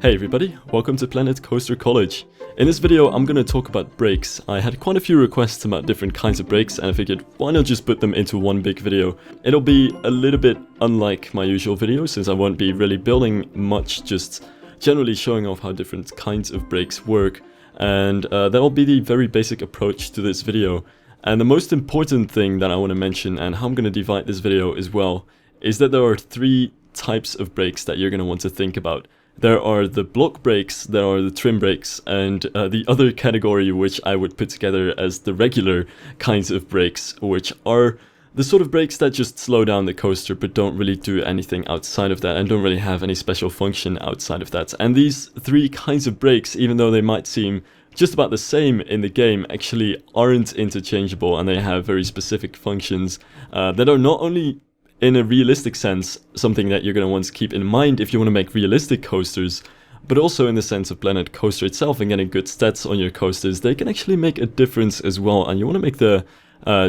Hey everybody, welcome to Planet Coaster College. In this video I'm going to talk about brakes. I had quite a few requests about different kinds of brakes and I figured why not just put them into one big video. It'll be a little bit unlike my usual video since I won't be really building much, just generally showing off how different kinds of brakes work, and that'll be the very basic approach to this video. And the most important thing that I want to mention, and how I'm going to divide this video as well, is that there are three types of brakes that you're going to want to think about. There are the block brakes, there are the trim brakes, and the other category which I would put together as the regular kinds of brakes, which are the sort of brakes that just slow down the coaster but don't really do anything outside of that and don't really have any special function outside of that. And these three kinds of brakes, even though they might seem just about the same in the game, actually aren't interchangeable, and they have very specific functions that are not only in a realistic sense something that you're going to want to keep in mind if you want to make realistic coasters, but also in the sense of Planet Coaster itself and getting good stats on your coasters. They can actually make a difference as well, and you want to make the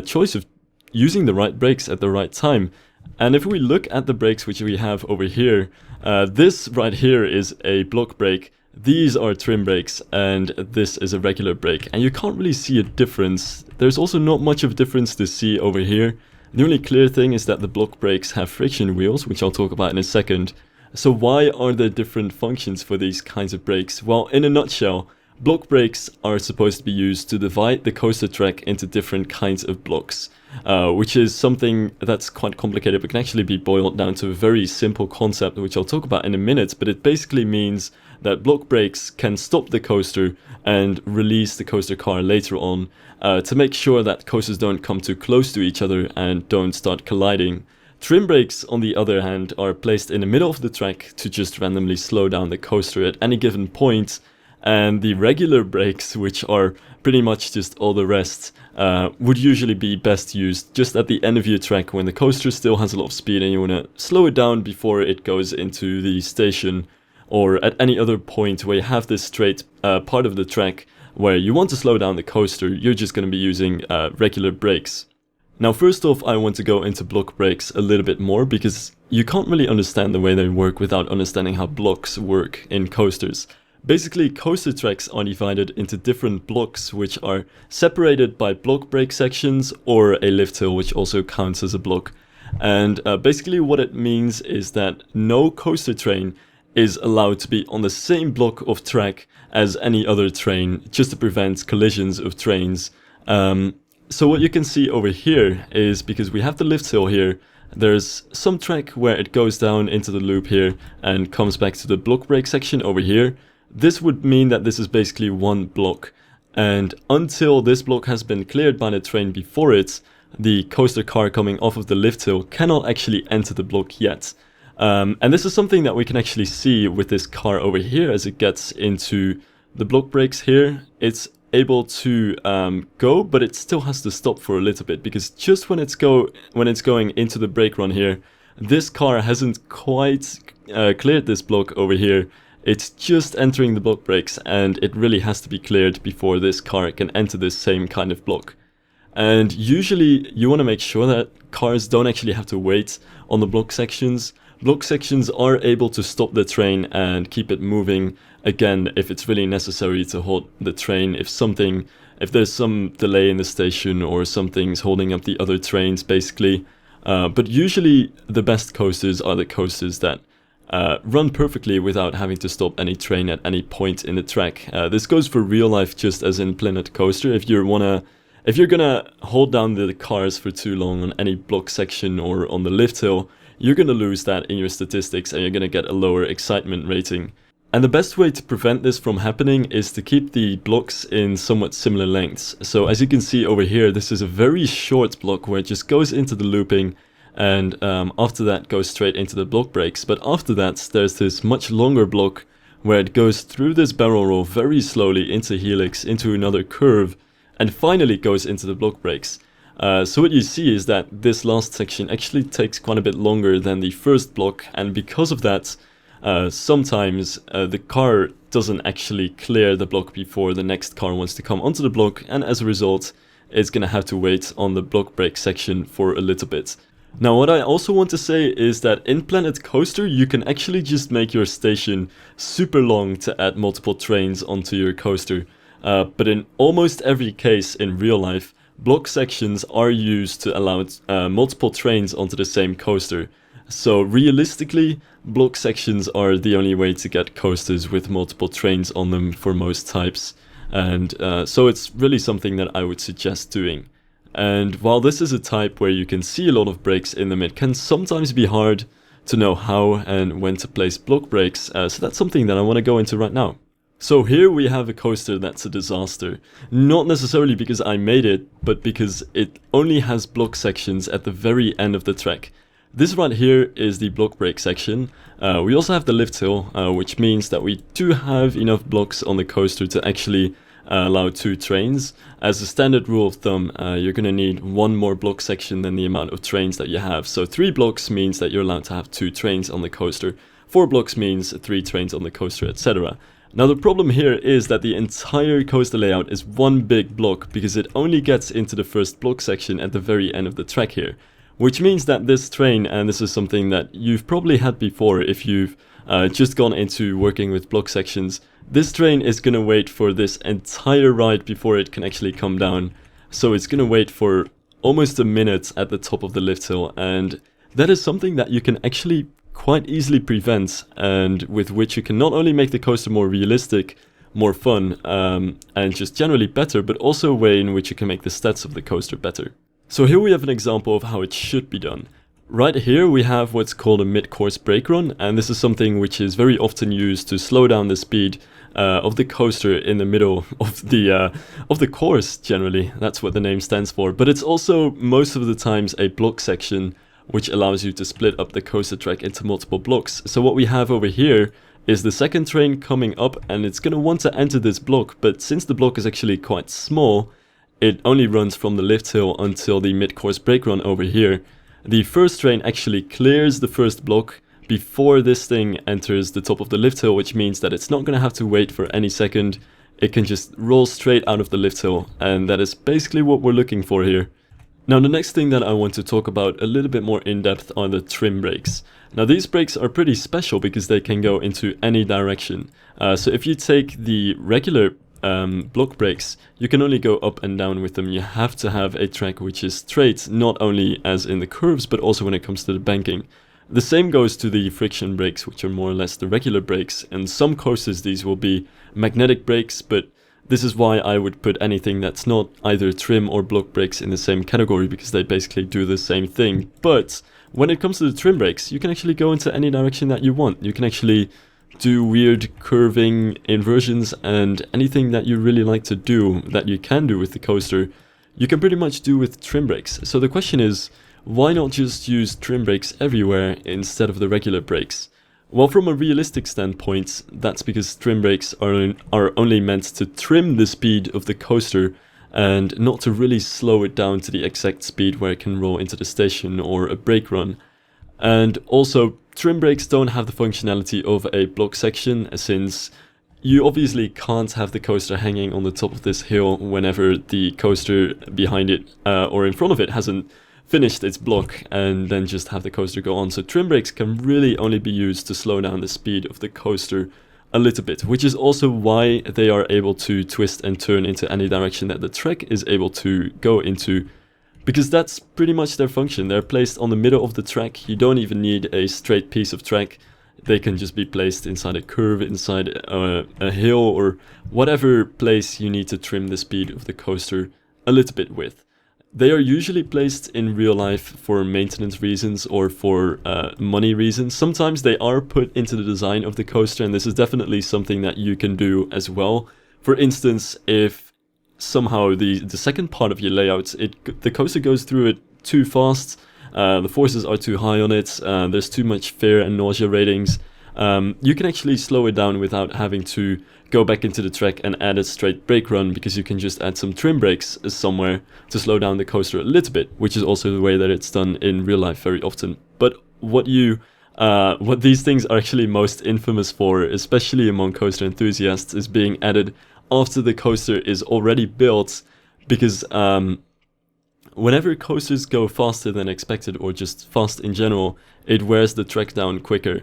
choice of using the right brakes at the right time. And if we look at the brakes which we have over here, this right here is a block brake, these are trim brakes, and this is a regular brake, and you can't really see a difference. There's also not much of a difference to see over here. The only clear thing is that the block brakes have friction wheels, which I'll talk about in a second. So why are there different functions for these kinds of brakes? Well, in a nutshell, block brakes are supposed to be used to divide the coaster track into different kinds of blocks, which is something that's quite complicated but can actually be boiled down to a very simple concept, which I'll talk about in a minute. But it basically means that block brakes can stop the coaster and release the coaster car later on to make sure that coasters don't come too close to each other and don't start colliding. Trim brakes, on the other hand, are placed in the middle of the track to just randomly slow down the coaster at any given point. And the regular brakes, which are pretty much just all the rest, would usually be best used just at the end of your track when the coaster still has a lot of speed and you want to slow it down before it goes into the station, or at any other point where you have this straight part of the track where you want to slow down the coaster. You're just going to be using regular brakes. Now, first off, I want to go into block brakes a little bit more because you can't really understand the way they work without understanding how blocks work in coasters. Basically, coaster tracks are divided into different blocks which are separated by block brake sections or a lift hill, which also counts as a block. And basically what it means is that no coaster train is allowed to be on the same block of track as any other train, just to prevent collisions of trains. So what you can see over here is, because we have the lift hill here, there's some track where it goes down into the loop here and comes back to the block brake section over here. This would mean that this is basically one block, and until this block has been cleared by the train before it, the coaster car coming off of the lift hill cannot actually enter the block yet. And this is something that we can actually see with this car over here. As it gets into the block brakes here, it's able to go, but it still has to stop for a little bit, because just when it's going into the brake run here, this car hasn't quite cleared this block over here. It's just entering the block brakes, and it really has to be cleared before this car can enter this same kind of block. And usually you want to make sure that cars don't actually have to wait on the block sections. Block sections are able to stop the train and keep it moving again if it's really necessary to hold the train, if there's some delay in the station or something's holding up the other trains, basically. But usually the best coasters are the coasters that run perfectly without having to stop any train at any point in the track. This goes for real life just as in Planet Coaster. If you're gonna hold down the cars for too long on any block section or on the lift hill, you're gonna lose that in your statistics and you're gonna get a lower excitement rating. And the best way to prevent this from happening is to keep the blocks in somewhat similar lengths. So as you can see over here, this is a very short block where it just goes into the looping, and after that goes straight into the block brakes. But after that, there's this much longer block where it goes through this barrel roll very slowly into helix, into another curve, and finally goes into the block brakes. So what you see is that this last section actually takes quite a bit longer than the first block, and because of that, sometimes the car doesn't actually clear the block before the next car wants to come onto the block, and as a result, it's gonna have to wait on the block brake section for a little bit. Now what I also want to say is that in Planet Coaster you can actually just make your station super long to add multiple trains onto your coaster. But in almost every case in real life, block sections are used to allow multiple trains onto the same coaster. So realistically, block sections are the only way to get coasters with multiple trains on them for most types. And so it's really something that I would suggest doing. And while this is a type where you can see a lot of breaks in them, it can sometimes be hard to know how and when to place block breaks, so that's something that I want to go into right now. So here we have a coaster that's a disaster. Not necessarily because I made it, but because it only has block sections at the very end of the track. This right here is the block break section. We also have the lift hill, which means that we do have enough blocks on the coaster to actually allow 2 trains. As a standard rule of thumb, you're going to need 1 more block section than the amount of trains that you have. So 3 blocks means that you're allowed to have 2 trains on the coaster. 4 blocks means 3 trains on the coaster, etc. Now the problem here is that the entire coaster layout is one big block because it only gets into the first block section at the very end of the track here. Which means that this train, and this is something that you've probably had before if you've just gone into working with block sections, this train is going to wait for this entire ride before it can actually come down. So it's going to wait for almost a minute at the top of the lift hill, and that is something that you can actually quite easily prevent, and with which you can not only make the coaster more realistic, more fun, and just generally better, but also a way in which you can make the stats of the coaster better. So here we have an example of how it should be done. Right here we have what's called a mid-course brake run, and this is something which is very often used to slow down the speed of the coaster in the middle of the course. Generally, that's what the name stands for. But it's also most of the times a block section which allows you to split up the coaster track into multiple blocks. So what we have over here is the second train coming up, and it's going to want to enter this block, but since the block is actually quite small, it only runs from the lift hill until the mid-course brake run over here. The first train actually clears the first block before this thing enters the top of the lift hill, which means that it's not going to have to wait for any second. It can just roll straight out of the lift hill, and that is basically what we're looking for here. Now the next thing that I want to talk about a little bit more in depth are the trim brakes. Now these brakes are pretty special because they can go into any direction. So if you take the regular block brakes, you can only go up and down with them. You have to have a track which is straight, not only as in the curves, but also when it comes to the banking. The same goes to the friction brakes, which are more or less the regular brakes. In some coasters these will be magnetic brakes, but this is why I would put anything that's not either trim or block brakes in the same category, because they basically do the same thing. But when it comes to the trim brakes, you can actually go into any direction that you want. You can actually do weird curving inversions, and anything that you really like to do that you can do with the coaster, you can pretty much do with trim brakes. So the question is, why not just use trim brakes everywhere instead of the regular brakes? Well, from a realistic standpoint, that's because trim brakes are only meant to trim the speed of the coaster and not to really slow it down to the exact speed where it can roll into the station or a brake run. And also, trim brakes don't have the functionality of a block section, since you obviously can't have the coaster hanging on the top of this hill whenever the coaster behind it or in front of it hasn't finished its block, and then just have the coaster go on. So trim brakes can really only be used to slow down the speed of the coaster a little bit, which is also why they are able to twist and turn into any direction that the track is able to go into, because that's pretty much their function. They're placed on the middle of the track. You don't even need a straight piece of track. They can just be placed inside a curve, inside a hill, or whatever place you need to trim the speed of the coaster a little bit with. They are usually placed in real life for maintenance reasons or for money reasons. Sometimes they are put into the design of the coaster, and this is definitely something that you can do as well. For instance, if somehow the second part of your layout, the coaster goes through it too fast, the forces are too high on it, there's too much fear and nausea ratings, you can actually slow it down without having to go back into the track and add a straight brake run, because you can just add some trim brakes somewhere to slow down the coaster a little bit, which is also the way that it's done in real life very often. But what these things are actually most infamous for, especially among coaster enthusiasts, is being added after the coaster is already built, because whenever coasters go faster than expected or just fast in general, it wears the track down quicker.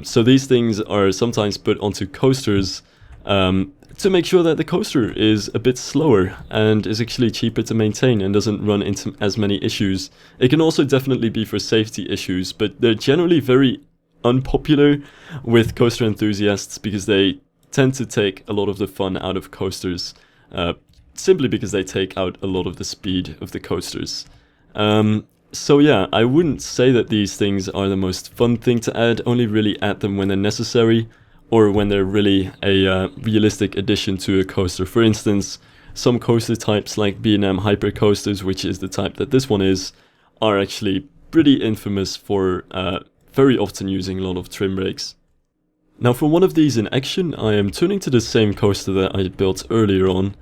So these things are sometimes put onto coasters to make sure that the coaster is a bit slower and is actually cheaper to maintain and doesn't run into as many issues. It can also definitely be for safety issues, but they're generally very unpopular with coaster enthusiasts because they tend to take a lot of the fun out of coasters, simply because they take out a lot of the speed of the coasters. So yeah, I wouldn't say that these things are the most fun thing to add, only really add them when they're necessary, or when they're really a realistic addition to a coaster. For instance, some coaster types like B&M Hyper coasters, which is the type that this one is, are actually pretty infamous for very often using a lot of trim brakes. Now for one of these in action, I am turning to the same coaster that I had built earlier on,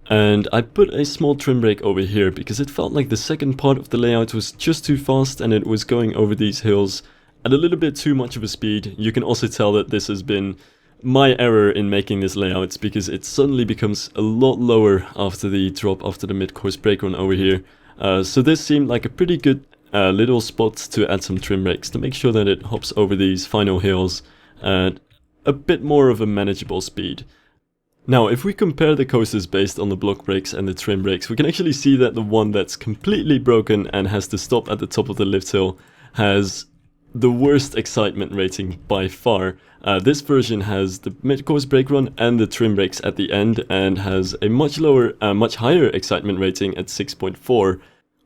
and I put a small trim brake over here because it felt like the second part of the layout was just too fast and it was going over these hills at a little bit too much of a speed. You can also tell that this has been my error in making this layout because it suddenly becomes a lot lower after the drop after the mid-course brake run over here. So this seemed like a pretty good little spot to add some trim brakes to make sure that it hops over these final hills at a bit more of a manageable speed. Now, if we compare the coasters based on the block brakes and the trim brakes, we can actually see that the one that's completely broken and has to stop at the top of the lift hill has the worst excitement rating by far. This version has the mid-course brake run and the trim brakes at the end and has a much higher excitement rating at 6.4.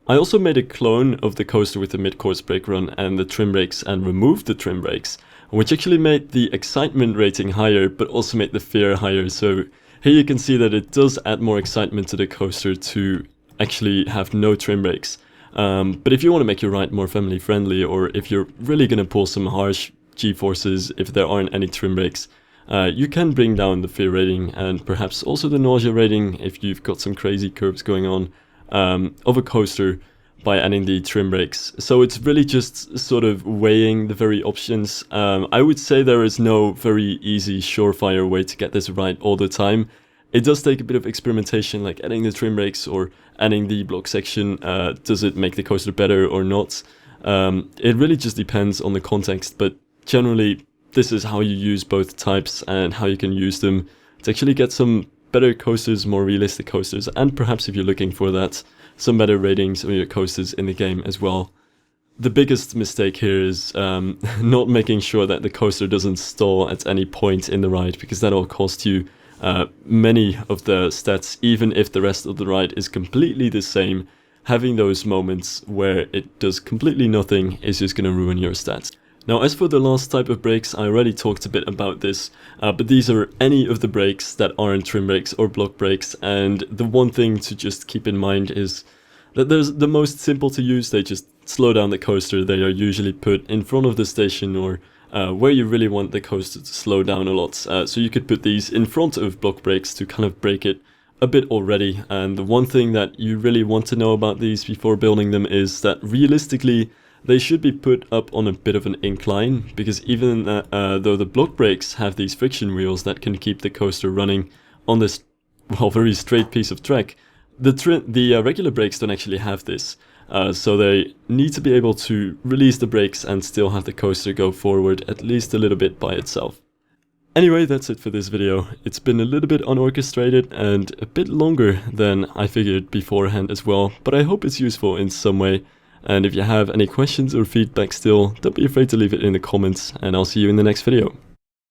I also made a clone of the coaster with the mid-course brake run and the trim brakes and removed the trim brakes, which actually made the excitement rating higher but also made the fear higher. So here you can see that it does add more excitement to the coaster to actually have no trim brakes. But if you want to make your ride more family friendly, or if you're really going to pull some harsh G-forces if there aren't any trim brakes, you can bring down the fear rating and perhaps also the nausea rating if you've got some crazy curves going on of a coaster by adding the trim brakes. So it's really just sort of weighing the very options. I would say there is no very easy surefire way to get this right all the time. It does take a bit of experimentation, like adding the trim brakes or adding the block section. Does it make the coaster better or not? It really just depends on the context, but generally this is how you use both types and how you can use them to actually get some better coasters, more realistic coasters, and perhaps if you're looking for that, some better ratings on your coasters in the game as well. The biggest mistake here is not making sure that the coaster doesn't stall at any point in the ride, because that'll cost you many of the stats. Even if the rest of the ride is completely the same, having those moments where it does completely nothing is just going to ruin your stats. Now, as for the last type of brakes, I already talked a bit about this, but these are any of the brakes that aren't trim brakes or block brakes, and the one thing to just keep in mind is that there's the most simple to use. They just slow down the coaster. They are usually put in front of the station or where you really want the coaster to slow down a lot. So you could put these in front of block brakes to kind of brake it a bit already. And the one thing that you really want to know about these before building them is that realistically they should be put up on a bit of an incline, because even though the block brakes have these friction wheels that can keep the coaster running on this, well, very straight piece of track, the regular brakes don't actually have this. So they need to be able to release the brakes and still have the coaster go forward at least a little bit by itself. Anyway, that's it for this video. It's been a little bit unorchestrated and a bit longer than I figured beforehand as well, but I hope it's useful in some way. And if you have any questions or feedback still, don't be afraid to leave it in the comments, and I'll see you in the next video.